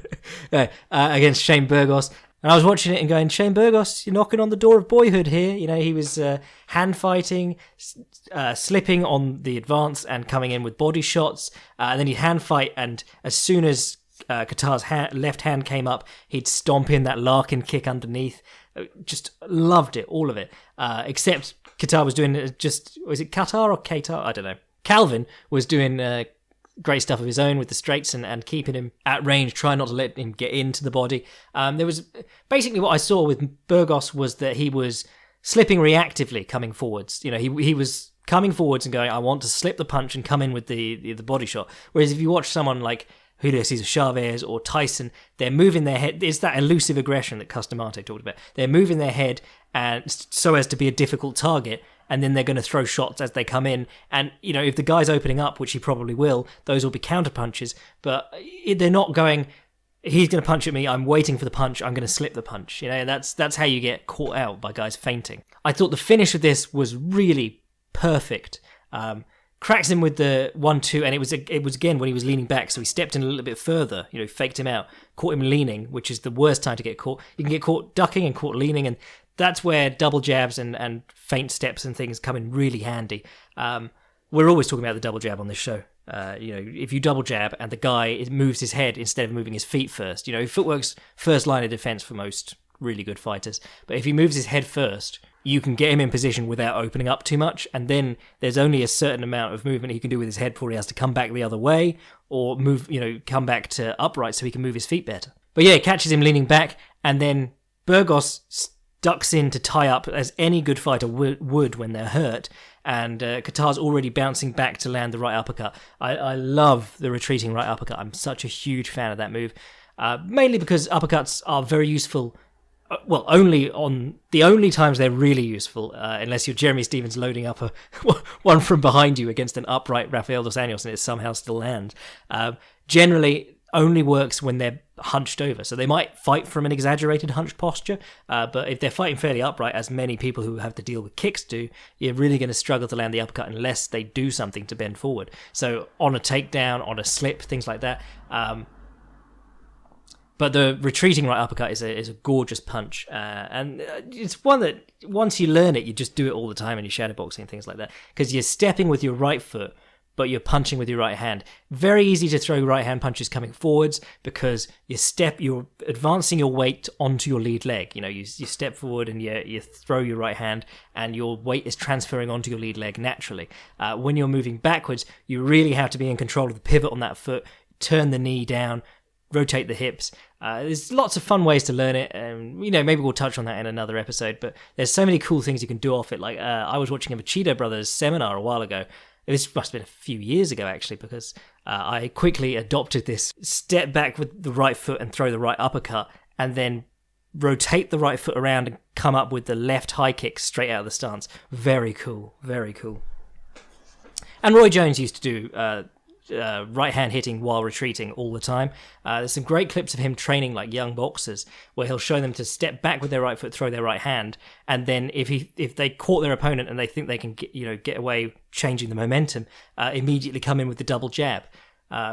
Against Shane Burgos. And I was watching it and going, Shane Burgos, you're knocking on the door of boyhood here. He was hand fighting, slipping on the advance and coming in with body shots. And then he'd hand fight, and as soon as Qatar's left hand came up, he'd stomp in that Larkin kick underneath. Just loved it, all of it. Except Qatar was doing was it Qatar or Qatar? I don't know. Calvin was doing great stuff of his own with the straights and keeping him at range, trying not to let him get into the body. There was basically what I saw with Burgos was that he was slipping reactively coming forwards. He was coming forwards and going, I want to slip the punch and come in with the body shot. Whereas if you watch someone like Julio Cesar Chavez or Tyson, they're moving their head. It's that elusive aggression that Customate talked about. They're moving their head and so as to be a difficult target, and then they're going to throw shots as they come in. And, if the guy's opening up, which he probably will, those will be counter punches. But they're not going, he's going to punch at me, I'm waiting for the punch, I'm going to slip the punch. That's how you get caught out by guys feinting. I thought the finish of this was really perfect. Cracks him with the 1-2, and it was again when he was leaning back, so he stepped in a little bit further, faked him out, caught him leaning, which is the worst time to get caught. You can get caught ducking and caught leaning, and that's where double jabs and feint steps and things come in really handy. We're always talking about the double jab on this show. If you double jab and the guy moves his head instead of moving his feet first, footwork's first line of defense for most really good fighters, but if he moves his head first, you can get him in position without opening up too much, and then there's only a certain amount of movement he can do with his head before he has to come back the other way, or come back to upright so he can move his feet better. But yeah, it catches him leaning back, and then Burgos ducks in to tie up as any good fighter would when they're hurt, and Qatar's already bouncing back to land the right uppercut. I love the retreating right uppercut. I'm such a huge fan of that move, mainly because uppercuts are very useful. Only on the only times they're really useful, unless you're Jeremy Stevens loading up one from behind you against an upright Rafael dos Anjos and it somehow still lands. Generally, only works when they're hunched over. So they might fight from an exaggerated hunched posture, but if they're fighting fairly upright, as many people who have to deal with kicks do, you're really going to struggle to land the uppercut unless they do something to bend forward. So on a takedown, on a slip, things like that. But the retreating right uppercut is a gorgeous punch, and it's one that once you learn it, you just do it all the time in your shadowboxing and things like that, because you're stepping with your right foot, but you're punching with your right hand. Very easy to throw right hand punches coming forwards because you're advancing your weight onto your lead leg. You step forward and you throw your right hand, and your weight is transferring onto your lead leg naturally. When you're moving backwards, you really have to be in control of the pivot on that foot, turn the knee down, rotate the hips. There's lots of fun ways to learn it, and maybe we'll touch on that in another episode, but there's so many cool things you can do off it. Like I was watching a Machida Brothers seminar a while ago. This must have been a few years ago actually, because I quickly adopted this step back with the right foot and throw the right uppercut, and then rotate the right foot around and come up with the left high kick straight out of the stance. Very cool, very cool. And Roy Jones used to do right hand hitting while retreating all the time. There's some great clips of him training like young boxers where he'll show them to step back with their right foot, throw their right hand, and then if they caught their opponent and they think they can get away changing the momentum, immediately come in with the double jab.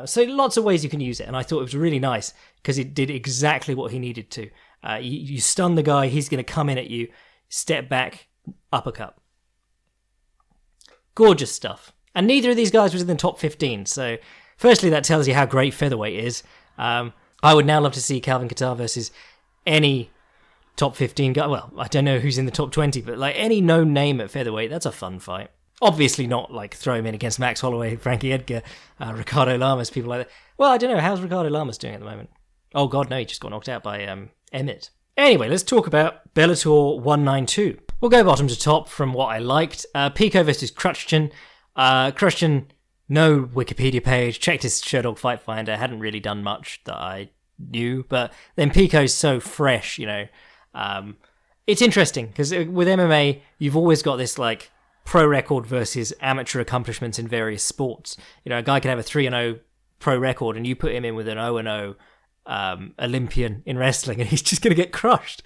So lots of ways you can use it, and I thought it was really nice because it did exactly what he needed to. You stun the guy, he's going to come in at you, step back, uppercut. Gorgeous stuff. And neither of these guys was in the top 15. So, firstly, that tells you how great featherweight is. I would now love to see Calvin Qatar versus any top 15 guy. Well, I don't know who's in the top 20, but like any known name at featherweight, that's a fun fight. Obviously not like throw him in against Max Holloway, Frankie Edgar, Ricardo Lamas, people like that. Well, I don't know. How's Ricardo Lamas doing at the moment? Oh, God, no, he just got knocked out by Emmett. Anyway, let's talk about Bellator 192. We'll go bottom to top from what I liked. Pico versus Crushton. Crushton, no Wikipedia page, checked his Sherdog Fight Finder, hadn't really done much that I knew, but then Pico's so fresh, you know. It's interesting, because with MMA, you've always got this, like, pro record versus amateur accomplishments in various sports. You know, a guy can have a 3-0 pro record, and you put him in with an 0-0 Olympian in wrestling, and he's just going to get crushed.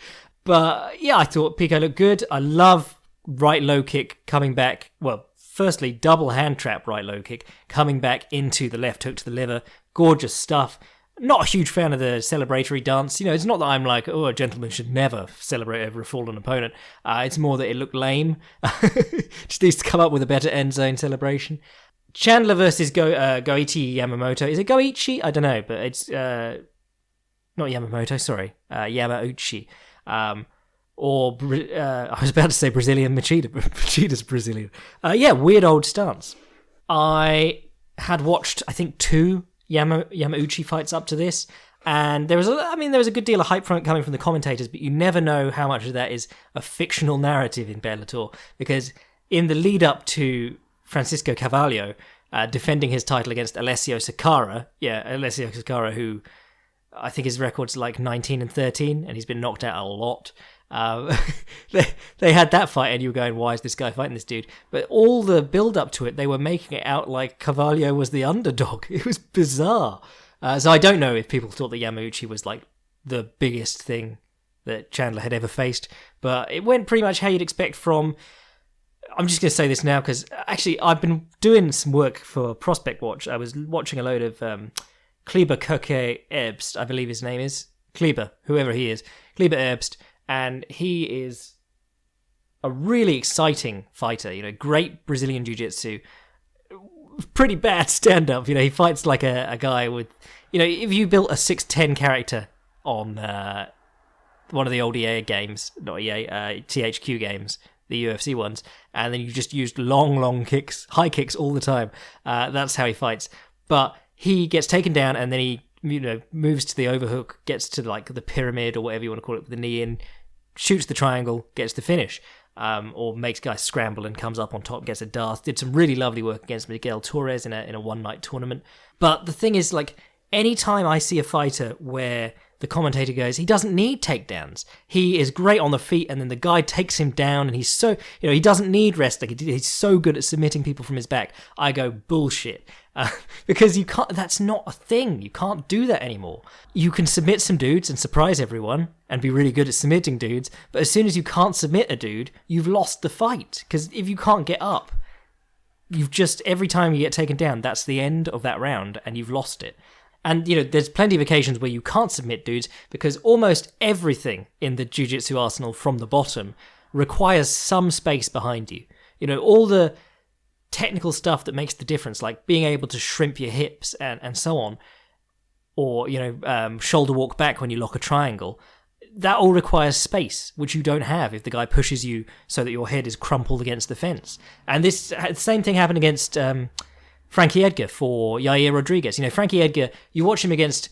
But yeah, I thought Pico looked good. I love right low kick coming back. Well, firstly, double hand trap right low kick coming back into the left hook to the liver. Gorgeous stuff. Not a huge fan of the celebratory dance. You know, it's not that I'm like, oh, a gentleman should never celebrate over a fallen opponent. It's more that it looked lame. Just needs to come up with a better end zone celebration. Chandler versus Go-Guy-Yamamoto. Is it Goichi? I don't know, but it's not Yamamoto, sorry. Yamauchi. I was about to say Brazilian Machida, but Machida's Brazilian. Yeah, weird old stance. I had watched, I think, 2 Yamauchi fights up to this, and there was a good deal of hype from it coming from the commentators, but you never know how much of that is a fictional narrative in Bellator, because in the lead up to Francisco Carvalho defending his title against Alessio Sakara, who I think his record's like 19-13, and he's been knocked out a lot. They had that fight, and you were going, why is this guy fighting this dude? But all the build up to it, they were making it out like Carvalho was the underdog. It was bizarre. So I don't know if people thought that Yamauchi was like the biggest thing that Chandler had ever faced, but it went pretty much how you'd expect from... I'm just going to say this now, because actually I've been doing some work for Prospect Watch. I was watching a load of Kleber Koke Erbst, I believe his name is. Kleber, whoever he is. Kleber Erbst. And he is a really exciting fighter, you know, great Brazilian jiu-jitsu, pretty bad stand-up, you know, he fights like a guy with, you know, if you built a 6'10" character on one of the old EA games, not EA, THQ games, the UFC ones, and then you just used long kicks, high kicks all the time, that's how he fights. But he gets taken down, and then he, you know, moves to the overhook, gets to like the pyramid or whatever you want to call it, with the knee in, shoots the triangle, gets the finish, or makes guys scramble and comes up on top, gets a dart. Did some really lovely work against Miguel Torres in a one-night tournament. But the thing is, like, anytime I see a fighter where the commentator goes, he doesn't need takedowns, he is great on the feet, and then the guy takes him down, and he's so, you know, he doesn't need wrestling, he's so good at submitting people from his back, I go, bullshit. Because you can't, that's not a thing. You can't do that anymore. You can submit some dudes and surprise everyone and be really good at submitting dudes, but as soon as you can't submit a dude, you've lost the fight. Because if you can't get up, you've just, every time you get taken down, that's the end of that round and you've lost it. And, you know, there's plenty of occasions where you can't submit dudes because almost everything in the jiu-jitsu arsenal from the bottom requires some space behind you. You know, all the technical stuff that makes the difference, like being able to shrimp your hips and so on, or, you know, shoulder walk back when you lock a triangle, that all requires space, which you don't have if the guy pushes you so that your head is crumpled against the fence. And this the same thing happened against Frankie Edgar for Yair Rodriguez. You know, Frankie Edgar, you watch him against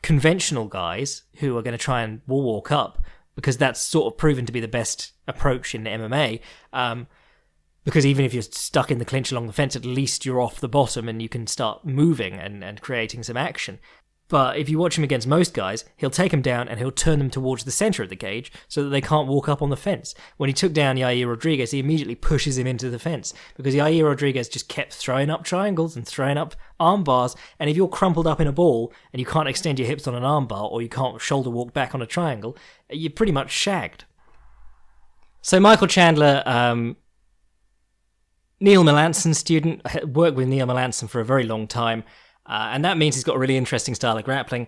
conventional guys who are going to try and wall walk up, because that's sort of proven to be the best approach in MMA. Because even if you're stuck in the clinch along the fence, at least you're off the bottom and you can start moving and creating some action. But if you watch him against most guys, he'll take them down and he'll turn them towards the centre of the cage so that they can't walk up on the fence. When he took down Yair Rodriguez, he immediately pushes him into the fence, because Yair Rodriguez just kept throwing up triangles and throwing up arm bars, and if you're crumpled up in a ball and you can't extend your hips on an arm bar, or you can't shoulder walk back on a triangle, you're pretty much shagged. So Michael Chandler, Neil Melanson student, worked with Neil Melanson for a very long time, and that means he's got a really interesting style of grappling.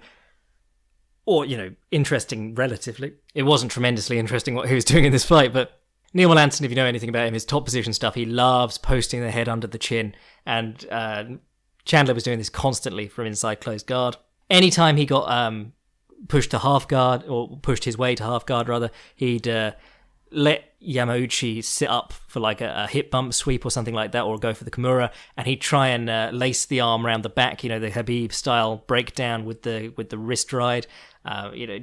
Or, you know, interesting relatively. It wasn't tremendously interesting what he was doing in this fight, but Neil Melanson, if you know anything about him, his top position stuff, he loves posting the head under the chin, and Chandler was doing this constantly from inside closed guard. Anytime he got pushed to half guard, or pushed his way to half guard rather, he'd let Yamauchi sit up for like a hip bump sweep or something like that, or go for the Kimura, and he'd try and lace the arm around the back, the Habib style breakdown with the wrist ride.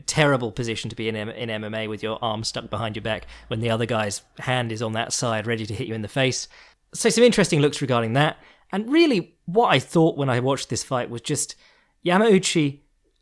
Terrible position to be in MMA with your arm stuck behind your back when the other guy's hand is on that side ready to hit you in the face. So some interesting looks regarding that. And really what I thought when I watched this fight was just Yamauchi,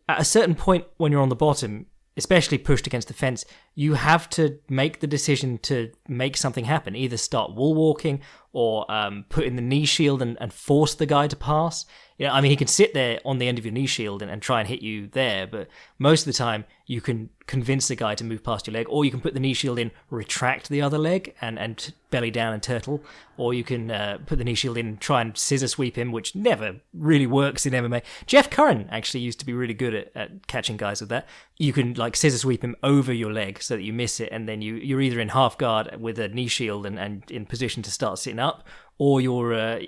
at a certain point when you're on the bottom, especially pushed against the fence, you have to make the decision to make something happen. Either start wall walking or put in the knee shield and force the guy to pass. He can sit there on the end of your knee shield and try and hit you there, but most of the time you can convince the guy to move past your leg, or you can put the knee shield in, retract the other leg and belly down and turtle, or you can put the knee shield in and try and scissor sweep him, which never really works in MMA. Jeff Curran actually used to be really good at catching guys with that. You can like scissor sweep him over your leg so that you miss it, and then you're either in half guard with a knee shield and in position to start sitting up, or you're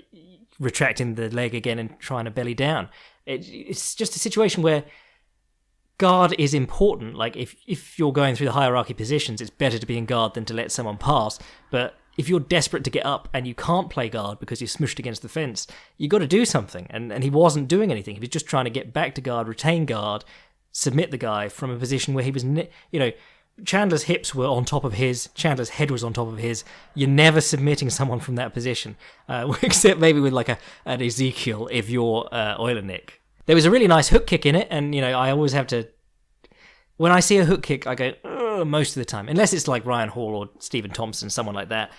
retracting the leg again and trying to belly down. It's just a situation where guard is important. Like if you're going through the hierarchy positions, it's better to be in guard than to let someone pass. But if you're desperate to get up and you can't play guard because you're smushed against the fence, you got to do something. And he wasn't doing anything. He was just trying to get back to guard, retain guard, submit the guy from a position where he was, Chandler's hips were on top of his, Chandler's head was on top of his. You're never submitting someone from that position, except maybe with like an Ezekiel if you're Oilernick. There was a really nice hook kick in it, and I always have to, when I see a hook kick, I go, ugh, most of the time, unless it's like Ryan Hall or Stephen Thompson, someone like that.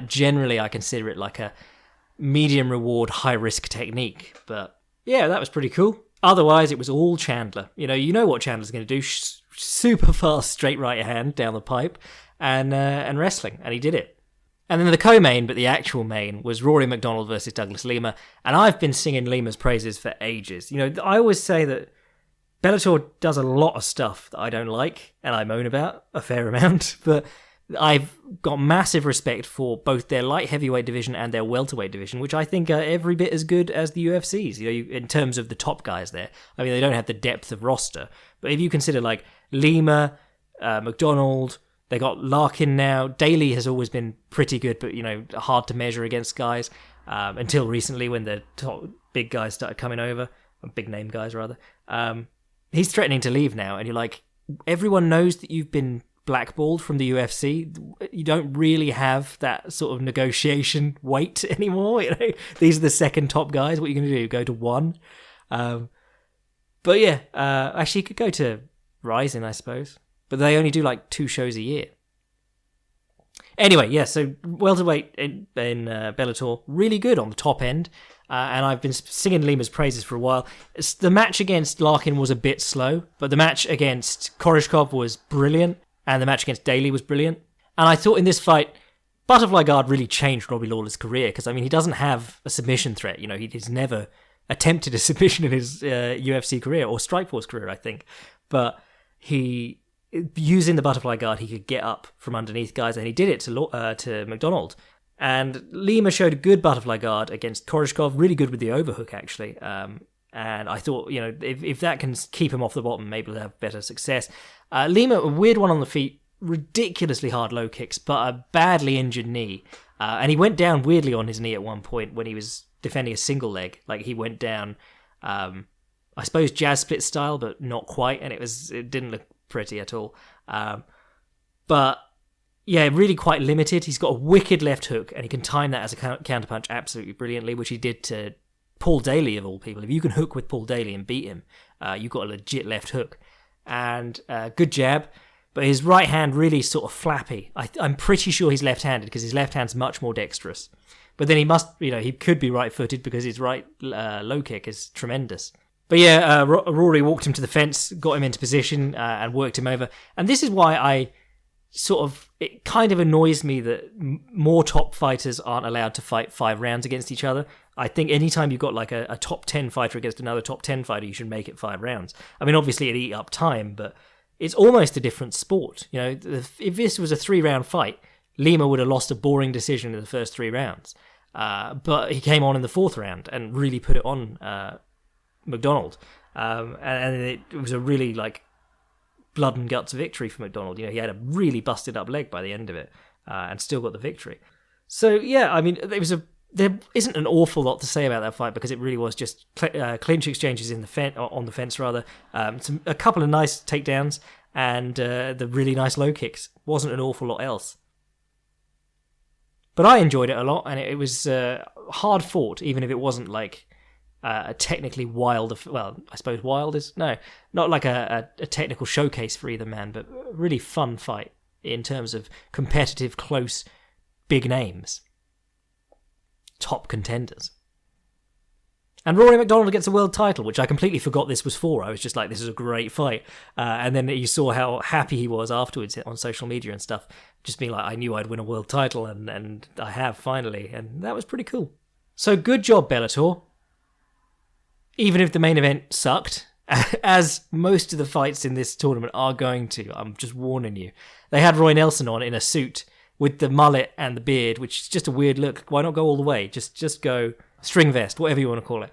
Generally, I consider it like a medium reward, high risk technique. But yeah, that was pretty cool. Otherwise, it was all Chandler. You know what Chandler's going to do. Super fast straight right hand down the pipe and wrestling, and he did it. And then the co-main, but the actual main, was Rory Macdonald versus Douglas Lima, and I've been singing Lima's praises for ages. I always say that Bellator does a lot of stuff that I don't like, and I moan about a fair amount, but I've got massive respect for both their light heavyweight division and their welterweight division, which I think are every bit as good as the UFC's, in terms of the top guys there. I mean, they don't have the depth of roster, but if you consider like Lima, Macdonald, they got Larkin now. Daly has always been pretty good, but hard to measure against guys until recently when the top big guys started coming over, big name guys rather. He's threatening to leave now, and you're like, everyone knows that you've been blackballed from the UFC. You don't really have that sort of negotiation weight anymore. These are the second top guys. What are you going to do? Go to one? But yeah, actually, you could go to Rising, I suppose. But they only do like 2 shows a year. Anyway, yeah, so welterweight in Bellator, really good on the top end. And I've been singing Lima's praises for a while. The match against Larkin was a bit slow, but the match against Koreshkov was brilliant, and the match against Daly was brilliant. And I thought in this fight, Butterfly Guard really changed Robbie Lawler's career, because, he doesn't have a submission threat. He's never attempted a submission in his UFC career, or Strikeforce career, I think. But using the Butterfly Guard, he could get up from underneath guys, and he did it to Macdonald. And Lima showed a good Butterfly Guard against Koreshkov, really good with the overhook, actually. And I thought, if that can keep him off the bottom, maybe he'll have better success. Lima, a weird one on the feet, ridiculously hard low kicks, but a badly injured knee. And he went down weirdly on his knee at one point when he was defending a single leg. Like, he went down, I suppose, jazz split style, but not quite, and it didn't look pretty at all. But yeah, really quite limited. He's got a wicked left hook, and he can time that as a counterpunch absolutely brilliantly, which he did to Paul Daly, of all people. If you can hook with Paul Daly and beat him, you've got a legit left hook. And good jab, but his right hand really sort of flappy. I'm pretty sure he's left-handed, because his left hand's much more dexterous. But then he could be right-footed, because his right low kick is tremendous. But yeah, Rory walked him to the fence, got him into position, and worked him over. And this is why it kind of annoys me that more top fighters aren't allowed to fight 5 rounds against each other. I think anytime you've got like a top 10 fighter against another top 10 fighter, you should make it 5 rounds. Obviously it'd eat up time, but it's almost a different sport. If this was a 3-round fight, Lima would have lost a boring decision in the first 3 rounds. But he came on in the 4th round and really put it on Macdonald. And it was a really blood and guts victory for Macdonald. He had a really busted up leg by the end of it, and still got the victory. So yeah, I mean, there isn't an awful lot to say about that fight because it really was just clinch exchanges on the fence rather. A couple of nice takedowns and the really nice low kicks. Wasn't an awful lot else. But I enjoyed it a lot, and it was hard fought, even if it wasn't like a technically wild. Well, I suppose wild is not like a technical showcase for either man, but a really fun fight in terms of competitive, close, big names, top contenders. And Rory Macdonald gets a world title, which I completely forgot this was for. I was just like, this is a great fight. And then you saw how happy he was afterwards on social media and stuff, just being like, I knew I'd win a world title, and I have finally. And that was pretty cool. So good job, Bellator. Even if the main event sucked, as most of the fights in this tournament are going to, I'm just warning you. They had Roy Nelson on in a suit with the mullet and the beard, which is just a weird look. Why not go all the way? Just go string vest, whatever you want to call it.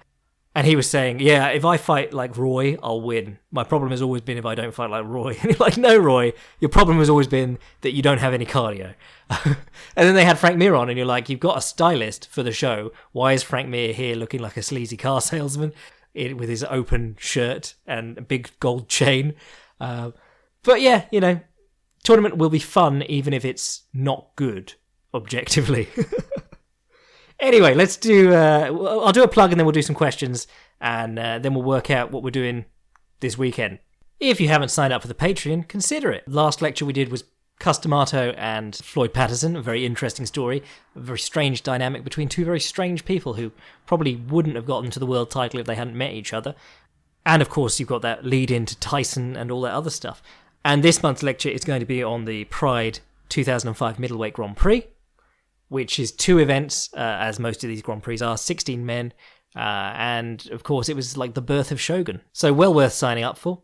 And he was saying, yeah, if I fight like Roy, I'll win. My problem has always been if I don't fight like Roy. And you're like, no, Roy, your problem has always been that you don't have any cardio. And then they had Frank Mir on, and you're like, you've got a stylist for the show. Why is Frank Mir here looking like a sleazy car salesman with his open shirt and a big gold chain? But yeah, tournament will be fun even if it's not good, objectively. Anyway, let's do... I'll do a plug and then we'll do some questions, and then we'll work out what we're doing this weekend. If you haven't signed up for the Patreon, consider it. Last lecture we did was Customato and Floyd Patterson, a very interesting story, a very strange dynamic between two very strange people who probably wouldn't have gotten to the world title if they hadn't met each other. And of course, you've got that lead into Tyson and all that other stuff. And this month's lecture is going to be on the Pride 2005 Middleweight Grand Prix, which is 2 events, as most of these Grand Prix are, 16 men, and of course it was like the birth of Shogun. So well worth signing up for.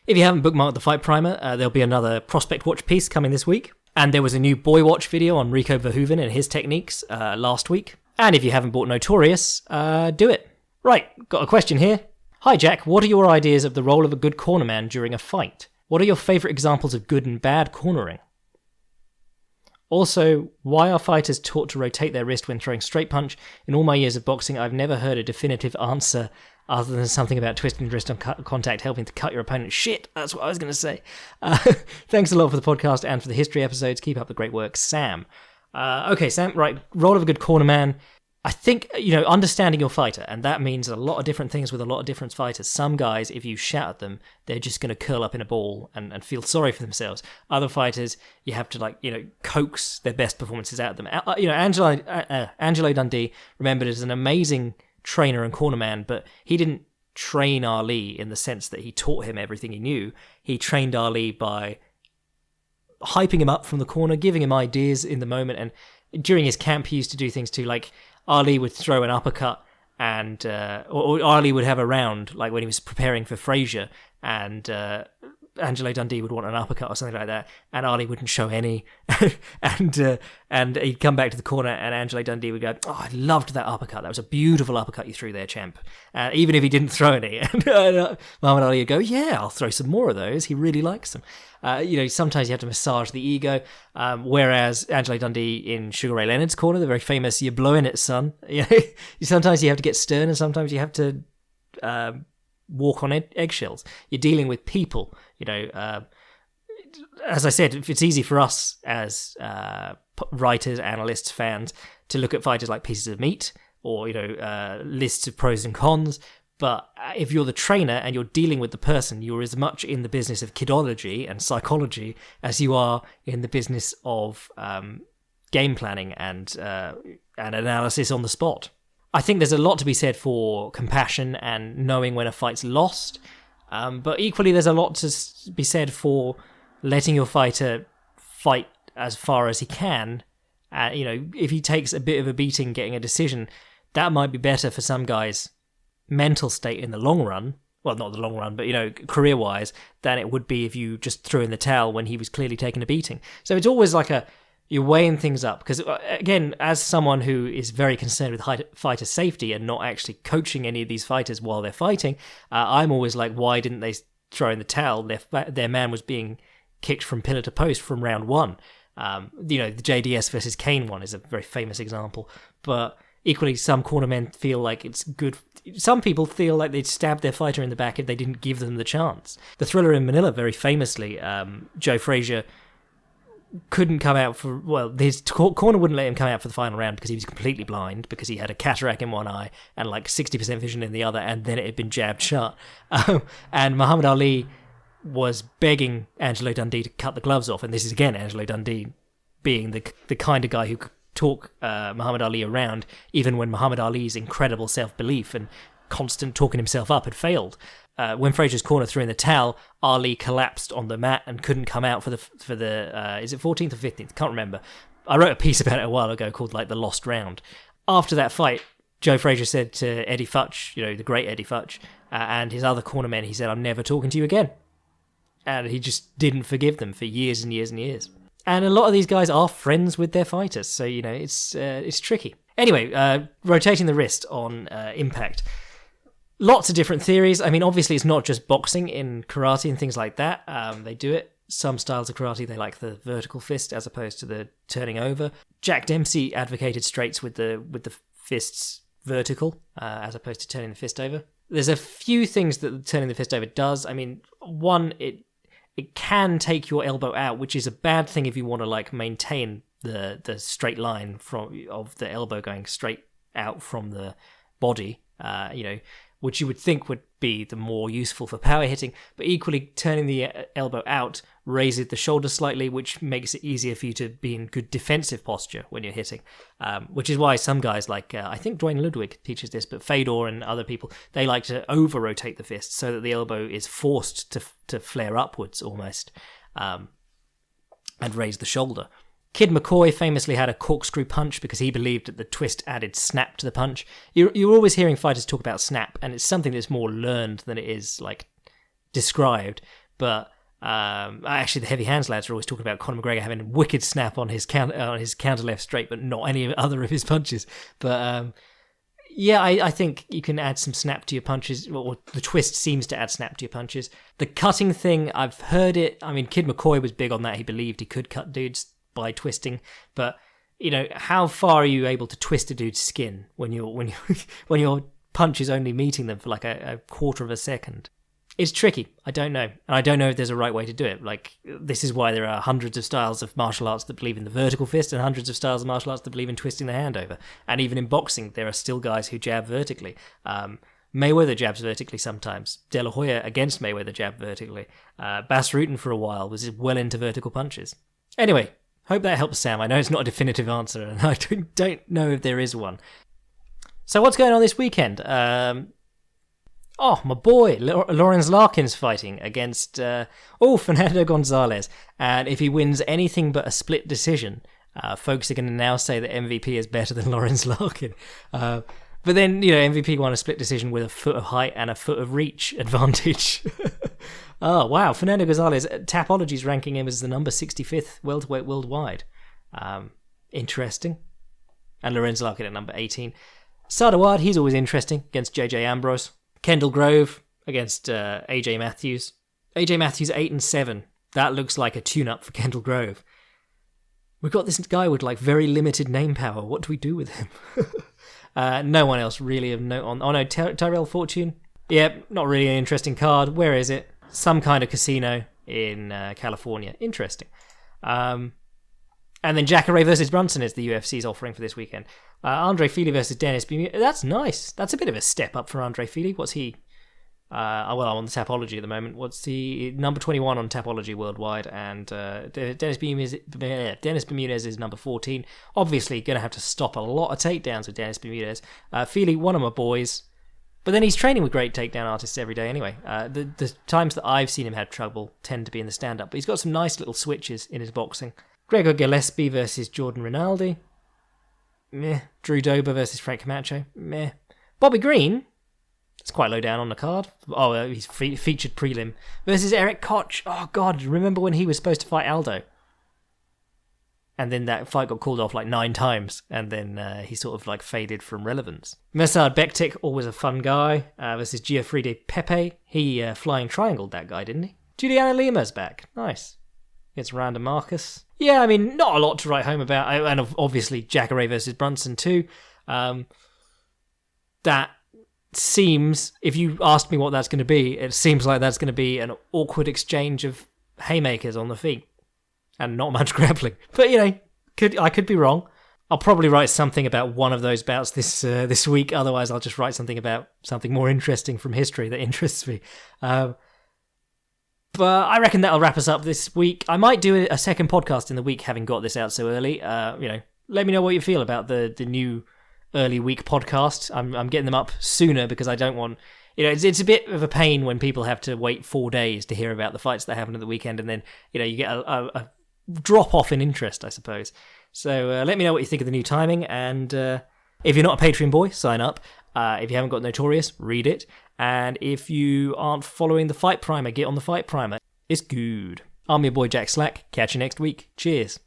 If you haven't bookmarked the Fight Primer, there'll be another Prospect Watch piece coming this week. And there was a new Boy Watch video on Rico Verhoeven and his techniques last week. And if you haven't bought Notorious, do it. Right, got a question here. Hi Jack, what are your ideas of the role of a good cornerman during a fight? What are your favourite examples of good and bad cornering? Also, why are fighters taught to rotate their wrist when throwing straight punch? In all my years of boxing, I've never heard a definitive answer other than something about twisting the wrist on contact helping to cut your opponent. Shit, that's what I was going to say. Thanks a lot for the podcast and for the history episodes. Keep up the great work, Sam. Okay, Sam, right, role of a good cornerman. I think, understanding your fighter, and that means a lot of different things with a lot of different fighters. Some guys, if you shout at them, they're just going to curl up in a ball and feel sorry for themselves. Other fighters, you have to, coax their best performances out of them. Angelo Dundee, remembered as an amazing trainer and cornerman, but he didn't train Ali in the sense that he taught him everything he knew. He trained Ali by hyping him up from the corner, giving him ideas in the moment, and during his camp, he used to do things too, like Ali would throw an uppercut, and or Ali would have a round, like when he was preparing for Frazier, and Angelo Dundee would want an uppercut or something like that, and Ali wouldn't show any, and he'd come back to the corner, and Angelo Dundee would go, "Oh, I loved that uppercut. That was a beautiful uppercut you threw there, champ." Even if he didn't throw any, and Muhammad Ali would go, "Yeah, I'll throw some more of those. He really likes them." Sometimes you have to massage the ego, whereas Angelo Dundee in Sugar Ray Leonard's corner, the very famous "You're blowing it, son." Sometimes you have to get stern, and sometimes you have to walk on eggshells. You're dealing with people, as I said, it's easy for us as writers, analysts, fans to look at fighters like pieces of meat or, lists of pros and cons. But if you're the trainer and you're dealing with the person, you're as much in the business of kidology and psychology as you are in the business of game planning and analysis on the spot. I think there's a lot to be said for compassion and knowing when a fight's lost, but equally there's a lot to be said for letting your fighter fight as far as he can. If he takes a bit of a beating getting a decision, that might be better for some guys' mental state in the long run. Well, not the long run, but, career-wise, than it would be if you just threw in the towel when he was clearly taking a beating. So it's always like you're weighing things up, because again, as someone who is very concerned with fighter safety and not actually coaching any of these fighters while they're fighting, I'm always like, why didn't they throw in the towel. Their man was being kicked from pillar to post from round one. The JDS versus Kane one is a very famous example. But equally, some cornermen feel like it's good. Some people feel like they'd stab their fighter in the back if they didn't give them the chance. The Thriller in Manila, very famously, Joe Frazier couldn't come out his corner wouldn't let him come out for the final round because he was completely blind, because he had a cataract in one eye and like 60% vision in the other, and then it had been jabbed shut. And Muhammad Ali was begging Angelo Dundee to cut the gloves off, and this is again Angelo Dundee being the kind of guy who could talk Muhammad Ali around, even when Muhammad Ali's incredible self-belief and constant talking himself up had failed. When Frazier's corner threw in the towel, Ali collapsed on the mat and couldn't come out for the is it 14th or 15th? Can't remember. I wrote a piece about it a while ago called like The Lost Round. After that fight, Joe Frazier said to Eddie Futch, the great Eddie Futch, and his other cornermen, he said, "I'm never talking to you again." And he just didn't forgive them for years and years and years. And a lot of these guys are friends with their fighters, so it's tricky. Anyway, rotating the wrist on impact. Lots of different theories. I mean, obviously, it's not just boxing. In karate and things like that, they do it. Some styles of karate, they like the vertical fist as opposed to the turning over. Jack Dempsey advocated straights with the fists vertical as opposed to turning the fist over. There's a few things that turning the fist over does. I mean, one, it can take your elbow out, which is a bad thing if you want to like maintain the straight line of the elbow going straight out from the body. Which you would think would be the more useful for power hitting, but equally turning the elbow out raises the shoulder slightly, which makes it easier for you to be in good defensive posture when you're hitting, which is why some guys like, I think Dwayne Ludwig teaches this, but Fedor and other people, they like to over-rotate the fist so that the elbow is forced to flare upwards almost, and raise the shoulder. Kid McCoy famously had a corkscrew punch because he believed that the twist added snap to the punch. You're always hearing fighters talk about snap, and it's something that's more learned than it is like described. But actually, the heavy hands lads are always talking about Conor McGregor having a wicked snap on his counter left straight, but not any other of his punches. But I think you can add some snap to your punches, or the twist seems to add snap to your punches. The cutting thing, I've heard it. I mean, Kid McCoy was big on that. He believed he could cut dudes by twisting, but how far are you able to twist a dude's skin when your punch is only meeting them for like a quarter of a second? It's tricky. I don't know, and I don't know if there's a right way to do it. Like, this is why there are hundreds of styles of martial arts that believe in the vertical fist and hundreds of styles of martial arts that believe in twisting the hand over. And even in boxing, there are still guys who jab vertically. Mayweather jabs vertically sometimes. De La Hoya against Mayweather jabbed vertically. Bas Rutten for a while was well into vertical punches. Anyway, hope that helps, Sam. I know it's not a definitive answer, and I don't know if there is one. So what's going on this weekend? My boy, Lawrence Larkin's fighting against Fernando Gonzalez. And if he wins anything but a split decision, folks are going to now say that MVP is better than Lawrence Larkin. But then, MVP won a split decision with a foot of height and a foot of reach advantage. Oh, wow. Fernando Gonzalez, Tapology's ranking him as the number 65th welterweight worldwide. Interesting. And Lorenzo Larkin at number 18. Sadawad, he's always interesting against JJ Ambrose. Kendall Grove against AJ Matthews. AJ Matthews 8-7. That looks like a tune-up for Kendall Grove. We've got this guy with like very limited name power. What do we do with him? No one else really of note on. Oh no, Tyrell Fortune. Yep, not really an interesting card. Where is it? Some kind of casino in California. Interesting. And then Jacare versus Brunson is the UFC's offering for this weekend. Andre Fili versus Dennis Bermudez. That's nice. That's a bit of a step up for Andre Fili. What's he? I'm on the Tapology at the moment. What's he? Number 21 on Tapology worldwide. And Dennis Bermudez is number 14. Obviously, going to have to stop a lot of takedowns with Dennis Bermudez. Fili, one of my boys. But then he's training with great takedown artists every day anyway. The times that I've seen him have trouble tend to be in the stand-up. But he's got some nice little switches in his boxing. Gregor Gillespie versus Jordan Rinaldi. Meh. Drew Dober versus Frank Camacho. Meh. Bobby Green. It's quite low down on the card. Oh, he's featured prelim. Versus Eric Koch. Oh, God. Remember when he was supposed to fight Aldo? And then that fight got called off like 9 times, and then he sort of like faded from relevance. Mirsad Bektik, always a fun guy, versus Giafride Pepe. He flying triangled that guy, didn't he? Juliana Lima's back. Nice. It's Randa Marcus. Yeah, I mean, not a lot to write home about. And obviously Jacare versus Brunson too. That seems, if you asked me what that's going to be, it seems like that's going to be an awkward exchange of haymakers on the feet. And not much grappling. But, I could be wrong. I'll probably write something about one of those bouts this week. Otherwise, I'll just write something about something more interesting from history that interests me. But I reckon that'll wrap us up this week. I might do a second podcast in the week, having got this out so early. Let me know what you feel about the new early week podcast. I'm getting them up sooner because I don't want... it's a bit of a pain when people have to wait 4 days to hear about the fights that happen at the weekend, and then, you get a drop off in interest, I suppose. So let me know what you think of the new timing, and if you're not a Patreon boy, sign up. If you haven't got Notorious, read it. And if you aren't following the Fight Primer, get on the Fight Primer. It's good. I'm your boy Jack Slack. Catch you next week. Cheers.